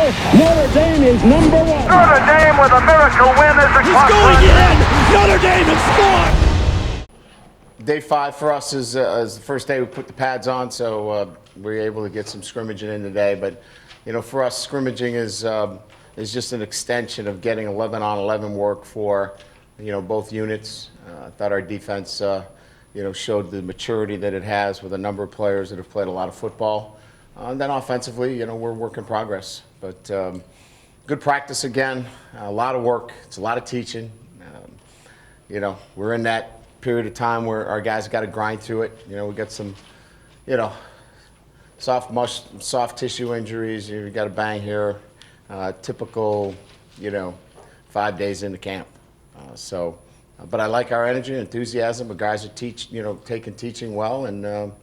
Notre Dame is number one. Notre Dame with a miracle win as the He's going in. Notre Dame has scored. Day 5 for us is the first day we put the pads on, so we're able to get some scrimmaging in today. But you know, for us, scrimmaging is just an extension of getting 11-on-11 work for both units. I thought our defense showed the maturity that it has with a number of players that have played a lot of football. And then offensively, we're work in progress. But good practice again, a lot of work. It's a lot of teaching. We're in that period of time where our guys got to grind through it. We got some, soft tissue injuries. You got a bang here. Typical, 5 days into camp. But I like our energy and enthusiasm. The guys are taking teaching well, and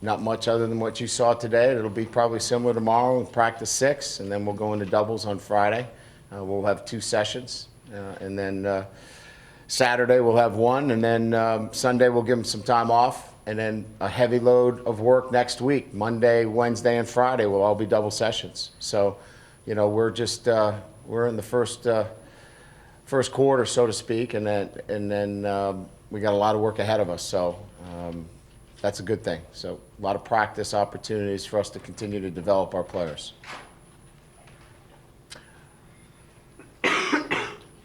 not much other than what you saw today. It'll be probably similar tomorrow in practice 6, and then we'll go into doubles on Friday. We'll have 2 sessions, and then Saturday we'll have 1, and then Sunday we'll give them some time off, and then a heavy load of work next week. Monday, Wednesday, and Friday will all be double sessions. So, we're just we're in the first quarter, so to speak, and then we got a lot of work ahead of us. So. That's a good thing. So a lot of practice opportunities for us to continue to develop our players.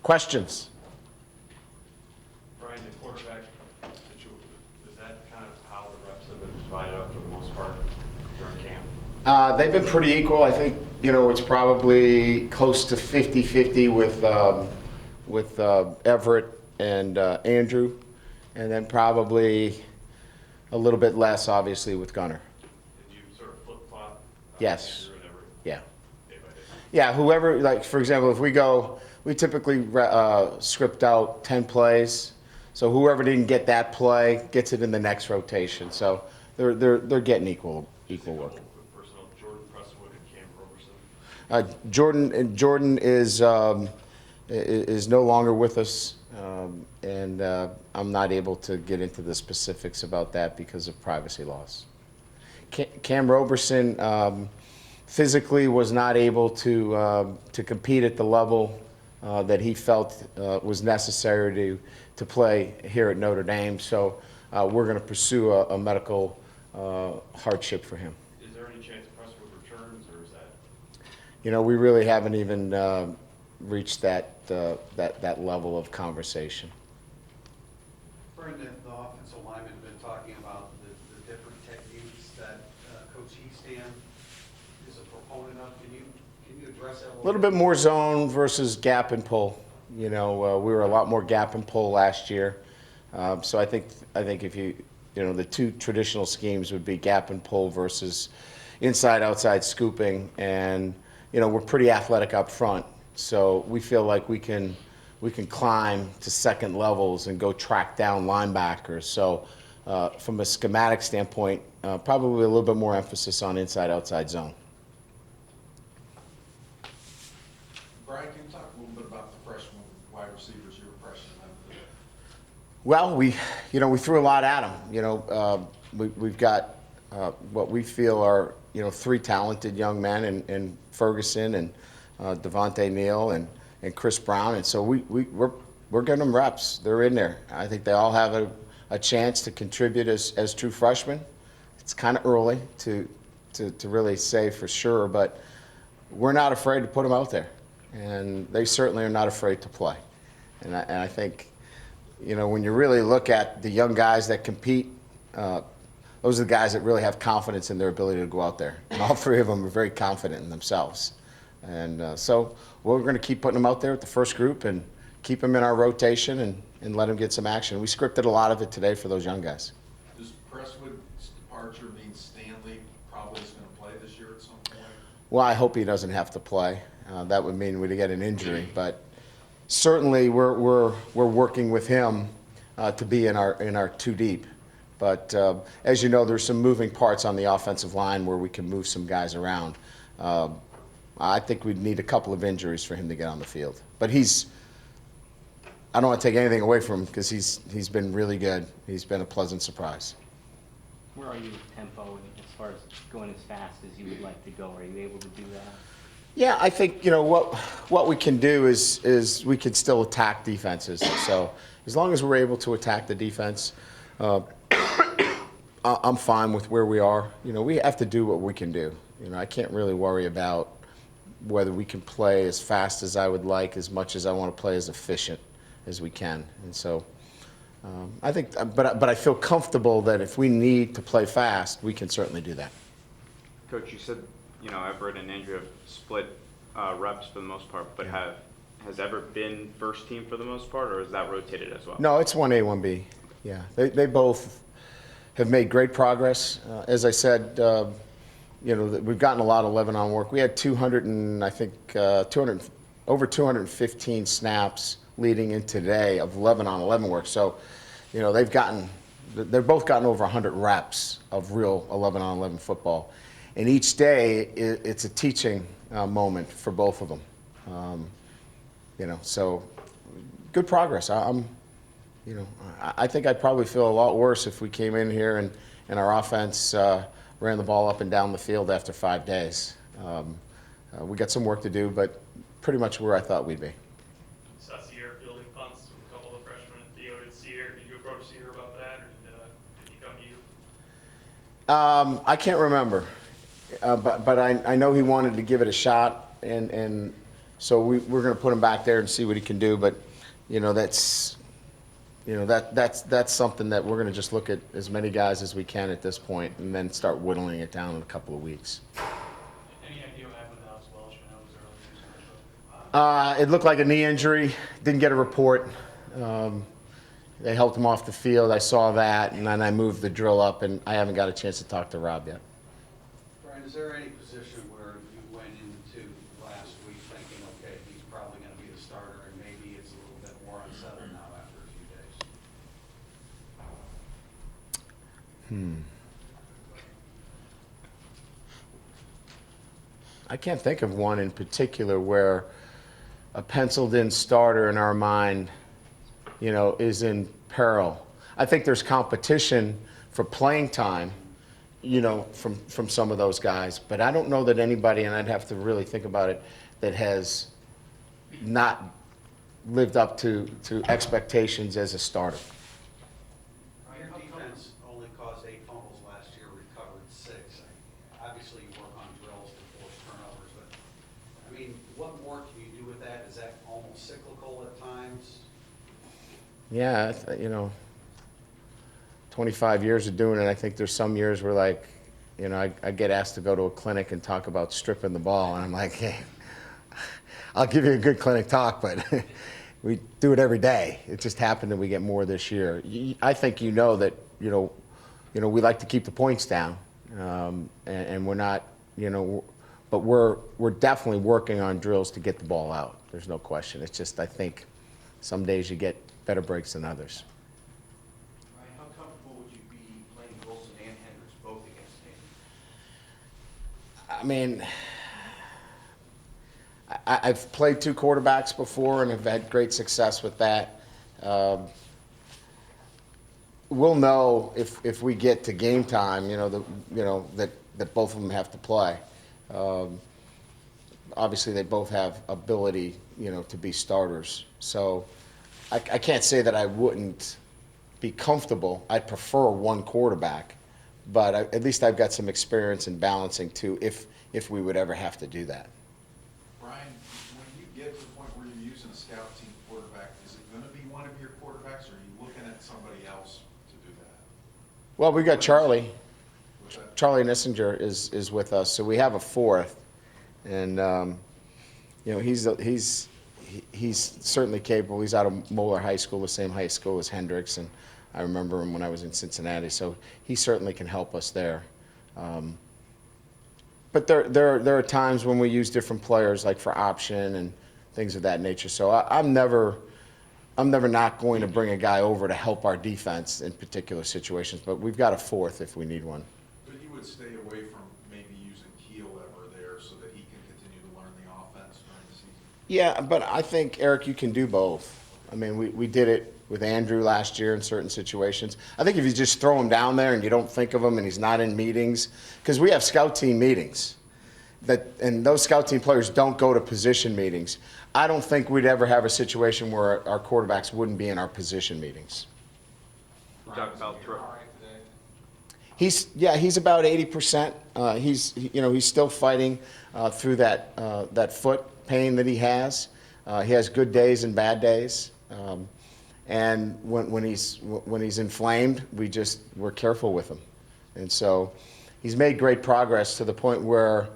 Questions? Brian, the quarterback situation, is that kind of how the reps have been divided up for the most part during camp? They've been pretty equal. I think, it's probably close to 50-50 with Everett and Andrew, and then probably a little bit less, obviously, with Gunner. Did you sort of flip-flop? Yes. Yeah. Day by day? Yeah, whoever, like, for example, if we typically script out 10 plays. So whoever didn't get that play gets it in the next rotation. So they're getting equal work. Personnel, Jordan Presswood and Cam Roberson. Jordan is no longer with us. And I'm not able to get into the specifics about that because of privacy laws. Cam Roberson physically was not able to compete at the level that he felt was necessary to play here at Notre Dame. So we're going to pursue a medical hardship for him. Is there any chance Presswood returns, or is that? We really haven't even reached that level of conversation. Brendan, the offensive lineman have been talking about the different techniques that Coach Eastham is a proponent of. Can you address that A little bit more zone versus gap and pull. We were a lot more gap and pull last year. So I think if the 2 traditional schemes would be gap and pull versus inside-outside scooping, and we're pretty athletic up front. So we feel like we can climb to second levels and go track down linebackers. So from a schematic standpoint, probably a little bit more emphasis on inside-outside zone. Brian, can you talk a little bit about the freshman wide receivers you were impressed with? Well, we threw a lot at them. We've got what we feel are 3 talented young men in Ferguson and Devontae Neal and Chris Brown, and so we're getting them reps. They're in there. I think they all have a chance to contribute as true freshmen. It's kind of early to really say for sure, but we're not afraid to put them out there, and they certainly are not afraid to play. And I think when you really look at the young guys that compete, those are the guys that really have confidence in their ability to go out there, and all 3 of them are very confident in themselves. And so we're going to keep putting them out there with the first group and keep them in our rotation and let them get some action. We scripted a lot of it today for those young guys. Does Presswood's departure mean Stanley probably is going to play this year at some point? Well, I hope he doesn't have to play. That would mean we'd get an injury. But certainly we're working with him to be in our 2 deep. But as you know, there's some moving parts on the offensive line where we can move some guys around. I think we'd need a couple of injuries for him to get on the field. But I don't want to take anything away from him because he's been really good. He's been a pleasant surprise. Where are you with tempo as far as going as fast as you would like to go? Are you able to do that? Yeah, I think, what we can do is we can still attack defenses. So as long as we're able to attack the defense, I'm fine with where we are. We have to do what we can do. I can't really worry about whether we can play as fast as I would like, as much as I want to play as efficient as we can. And so I think, but I feel comfortable that if we need to play fast, we can certainly do that. Coach, you said, Everett and Andrew have split reps for the most part, but has Everett been first team for the most part, or is that rotated as well? No, it's 1A, 1B. Yeah, they both have made great progress. As I said, we've gotten a lot of 11-on work. We had over 215 snaps leading in today of 11-on-11 work. So, they've both gotten over 100 reps of real 11-on-11 football. And each day, it's a teaching moment for both of them. So good progress. I think I'd probably feel a lot worse if we came in here and our offense ran the ball up and down the field after 5 days. We got some work to do, but pretty much where I thought we'd be. Saw Sear fielding punts with a couple of freshmen. Theo did Sear. Did you approach Sear about that, or did he come to you? I can't remember, but I know he wanted to give it a shot, and so we're going to put him back there and see what he can do. But that's something that we're going to just look at as many guys as we can at this point, and then start whittling it down in a couple of weeks. Any idea what happened with Alex Welch? I know it was early. It looked like a knee injury. Didn't get a report. They helped him off the field. I saw that, and then I moved the drill up, and I haven't got a chance to talk to Rob yet. Brian, is there any position where you went into last week thinking, okay, he's probably going to be the starter, and maybe it's a little bit more unsettled now after a few days? I can't think of one in particular where a penciled-in starter in our mind, is in peril. I think there's competition for playing time, from some of those guys, but I don't know that anybody, and I'd have to really think about it, that has not lived up to expectations as a starter. Your defense only caused 8 fumbles last year, recovered 6. Obviously, you work on drills to force turnovers, but, what more can you do with that? Is that almost cyclical at times? Yeah, 25 years of doing it, I think there's some years where, I get asked to go to a clinic and talk about stripping the ball, and I'm like, hey, I'll give you a good clinic talk, but we do it every day. It just happened that we get more this year. I think that, we like to keep the points down, and we're not, but we're definitely working on drills to get the ball out. There's no question. It's just, I think some days you get better breaks than others. Ryan, how comfortable would you be playing Wilson and Hendricks both against him? I've played 2 quarterbacks before and have had great success with that. We'll know if we get to game time, that both of them have to play. Obviously, they both have ability, to be starters. So I can't say that I wouldn't be comfortable. I'd prefer one quarterback, but at least I've got some experience in balancing 2 if we would ever have to do that. Brian, when you get to the point where you're using a scout team quarterback, is it going to be one of your quarterbacks, or are you looking at somebody else to do that? Well, we've got Charlie. What's that? Charlie Nissinger is with us, so we have a 4th, and he's certainly capable. He's out of Moeller High School, the same high school as Hendricks, and I remember him when I was in Cincinnati, so he certainly can help us there. But there are times when we use different players, like for option and things of that nature. So I'm never not going to bring a guy over to help our defense in particular situations, but we've got a 4th if we need one. But you would stay away from maybe using Keel ever there so that he can continue to learn the offense during the season? Yeah, but I think, Eric, you can do both. We did it with Andrew last year in certain situations. I think if you just throw him down there and you don't think of him and he's not in meetings, because we have scout team meetings, and those scout team players don't go to position meetings, I don't think we'd ever have a situation where our quarterbacks wouldn't be in our position meetings. You talk about throw. He's about 80%. He's still fighting through that foot pain that he has. He has good days and bad days. And when he's inflamed, we're careful with him. And so he's made great progress to the point where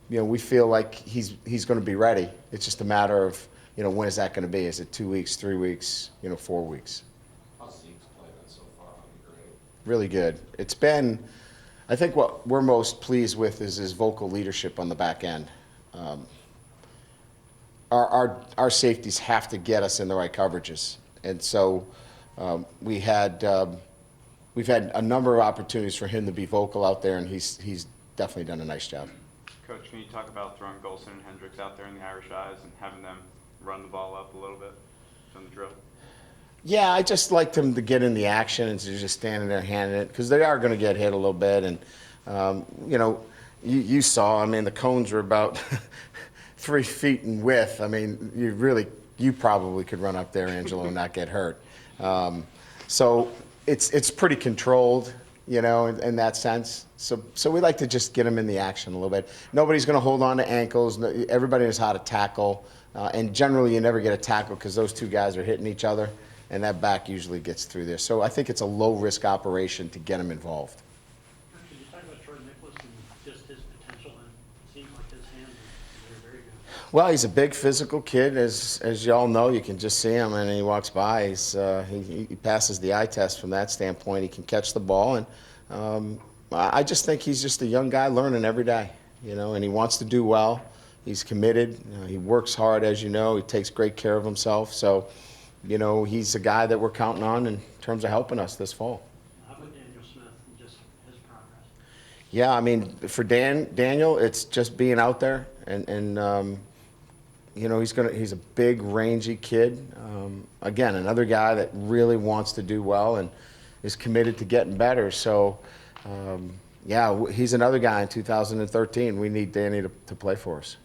we feel like he's going to be ready. It's just a matter of when is that going to be? Is it 2 weeks, 3 weeks, 4 weeks? How's teams play been so far? That'd be great. Really good. It's been, I think what we're most pleased with is his vocal leadership on the back end. Our safeties have to get us in the right coverages, and so we've had a number of opportunities for him to be vocal out there, and he's definitely done a nice job. Coach, can you talk about throwing Golson and Hendricks out there in the Irish eyes and having them run the ball up a little bit from the drill? Yeah, I just like them to get in the action and to just standing there handing it, because they are going to get hit a little bit, and you saw, I mean, the cones were about 3 feet in width. I mean, you probably could run up there, Angelo, and not get hurt. So it's pretty controlled, in that sense. So we like to just get them in the action a little bit. Nobody's going to hold on to ankles. Everybody knows how to tackle. And generally, you never get a tackle because those two guys are hitting each other, and that back usually gets through there. So I think it's a low-risk operation to get them involved. Can you talk about Troy Nicholas and just his potential? And it seems like his hands are very good. Well, he's a big physical kid, as you all know. You can just see him, and he walks by. He passes the eye test from that standpoint. He can catch the ball, and I just think he's just a young guy learning every day, and he wants to do well. He's committed. He works hard, as you know. He takes great care of himself. So, he's a guy that we're counting on in terms of helping us this fall. How about Daniel Smith and just his progress? Yeah, I mean, for Daniel, it's just being out there, and he's a big, rangy kid. Again, another guy that really wants to do well and is committed to getting better. So, he's another guy in 2013. We need Danny to play for us.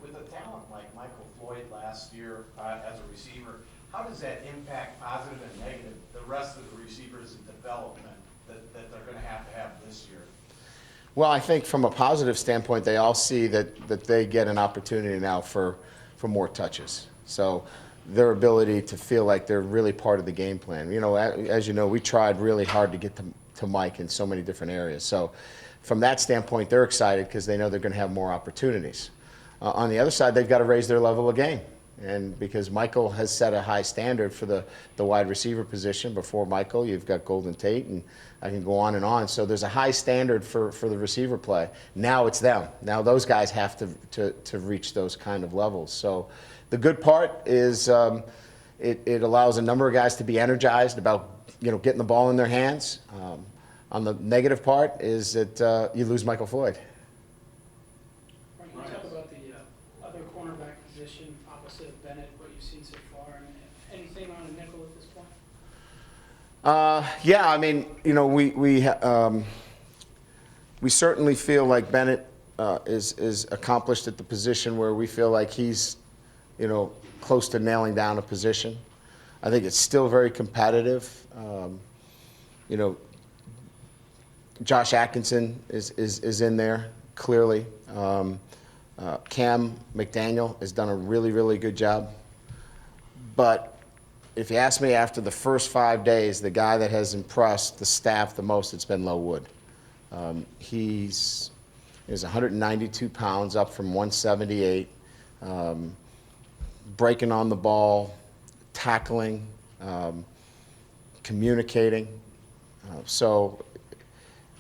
With a talent like Michael Floyd last year as a receiver, how does that impact positive and negative the rest of the receivers in development that they're going to have this year? Well, I think from a positive standpoint, they all see that they get an opportunity now for more touches. So their ability to feel like they're really part of the game plan. As you know, we tried really hard to get to Mike in so many different areas. So from that standpoint, they're excited because they know they're going to have more opportunities. On the other side, they've got to raise their level of game. And because Michael has set a high standard for the wide receiver position. Before Michael, you've got Golden Tate, and I can go on and on. So there's a high standard for the receiver play. Now it's them. Now those guys have to reach those kind of levels. So the good part is it allows a number of guys to be energized about getting the ball in their hands. On the negative part is that you lose Michael Floyd. Can you talk about the other cornerback position opposite of Bennett, what you've seen so far, and anything on a nickel at this point? Yeah, I mean, we certainly feel like Bennett is accomplished at the position where we feel like he's, close to nailing down a position. I think it's still very competitive. Josh Atkinson is in there, clearly. Cam McDaniel has done a really, really good job. But if you ask me, after the first 5 days, the guy that has impressed the staff the most, it's been Low Wood. He's 192 pounds, up from 178, breaking on the ball, tackling, communicating. So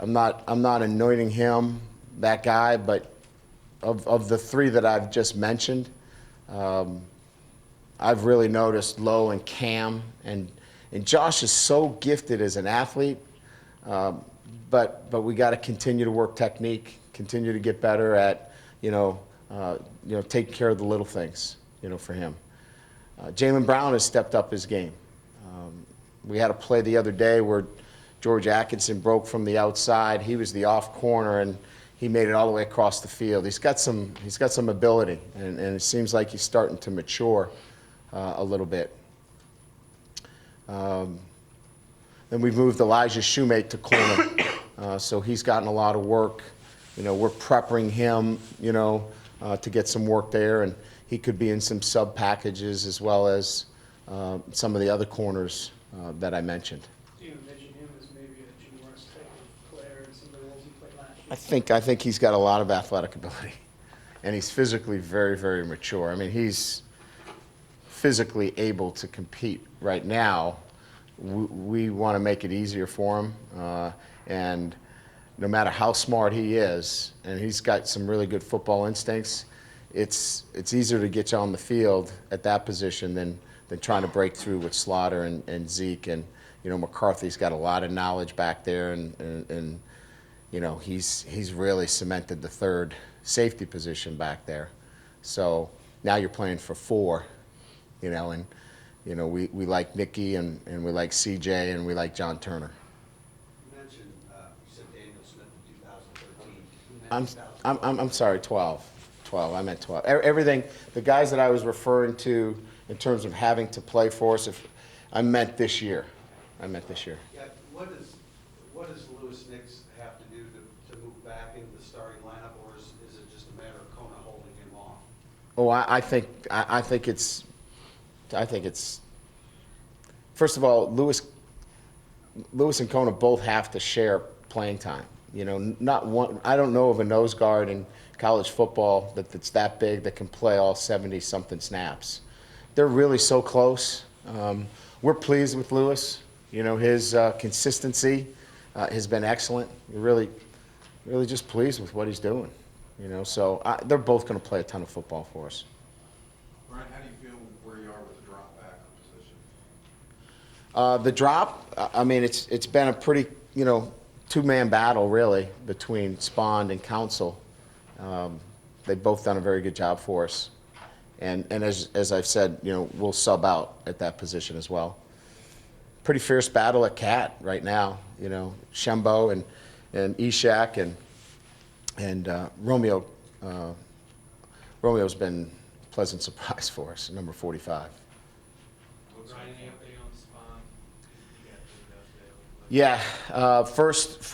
I'm not anointing him that guy, but of the three that I've just mentioned, I've really noticed Lowe and Cam, and Josh is so gifted as an athlete, but we got to continue to work technique, continue to get better at taking care of the little things, for him. Jaylen Brown has stepped up his game. We had a play the other day where George Atkinson broke from the outside. He was the off corner, and he made it all the way across the field. He's got some ability, and it seems like he's starting to mature a little bit. Then we've moved Elijah Shoemate to corner, so he's gotten a lot of work. We're prepping him, to get some work there, and he could be in some sub packages as well as some of the other corners that I mentioned. Do you envision him as maybe a Jim Morris type of player in some of the roles he played last year? I think he's got a lot of athletic ability, and he's physically very, very mature. I mean, he's physically able to compete right now. We want to make it easier for him, and no matter how smart he is, and he's got some really good football instincts, it's easier to get you on the field at that position than trying to break through with Slaughter and Zeke. And McCarthy's got a lot of knowledge back there, and he's really cemented the third safety position back there. So now you're playing for four, and we like Nicky, and we like CJ, and we like John Turner. You mentioned, you said Daniel Smith in 2013. I'm sorry, 12. I meant 12. Everything, the guys that I was referring to in terms of having to play for us, I meant this year. Yeah, what does Lewis Nix have to do to move back into the starting lineup, or is it just a matter of Kona holding him off? Oh, I think it's first of all, Lewis and Kona both have to share playing time. Not one. I don't know of a nose guard in college football that's that big that can play all 70-something snaps. They're really so close. We're pleased with Lewis. His consistency has been excellent. We're really just pleased with what he's doing. So they're both going to play a ton of football for us. Brian, how do you feel where you are with the drop back position? The drop, I mean, it's been a pretty, two-man battle, really, between Spond and Council. They've both done a very good job for us. And as I've said, we'll sub out at that position as well. Pretty fierce battle at Cat right now. Shembo and Ishak and Romeo. Romeo's been a pleasant surprise for us, number 45. Brian, any update on Spawn? Yeah, first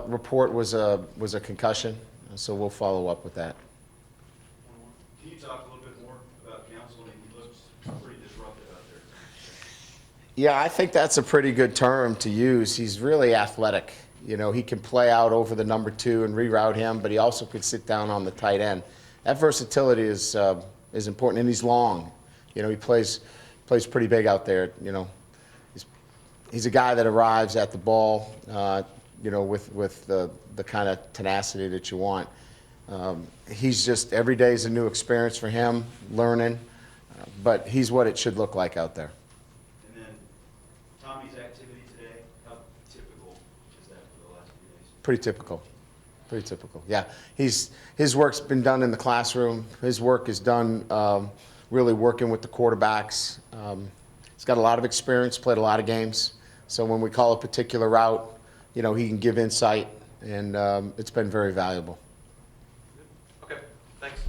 report was a concussion, so we'll follow up with that. Can you talk a little bit more about Council? I mean, he looks pretty disruptive out there. Yeah, I think that's a pretty good term to use. He's really athletic. He can play out over the number 2 and reroute him, but he also could sit down on the tight end. That versatility is important, and he's long. He plays pretty big out there. He's a guy that arrives at the ball, with the kind of tenacity that you want. He's just, every day is a new experience for him, learning, but he's what it should look like out there. And then Tommy's activity today, how typical is that for the last few days? Pretty typical. Yeah, his work's been done in the classroom. His work is done really working with the quarterbacks. He's got a lot of experience, played a lot of games. So when we call a particular route, he can give insight, and it's been very valuable. Okay, thanks.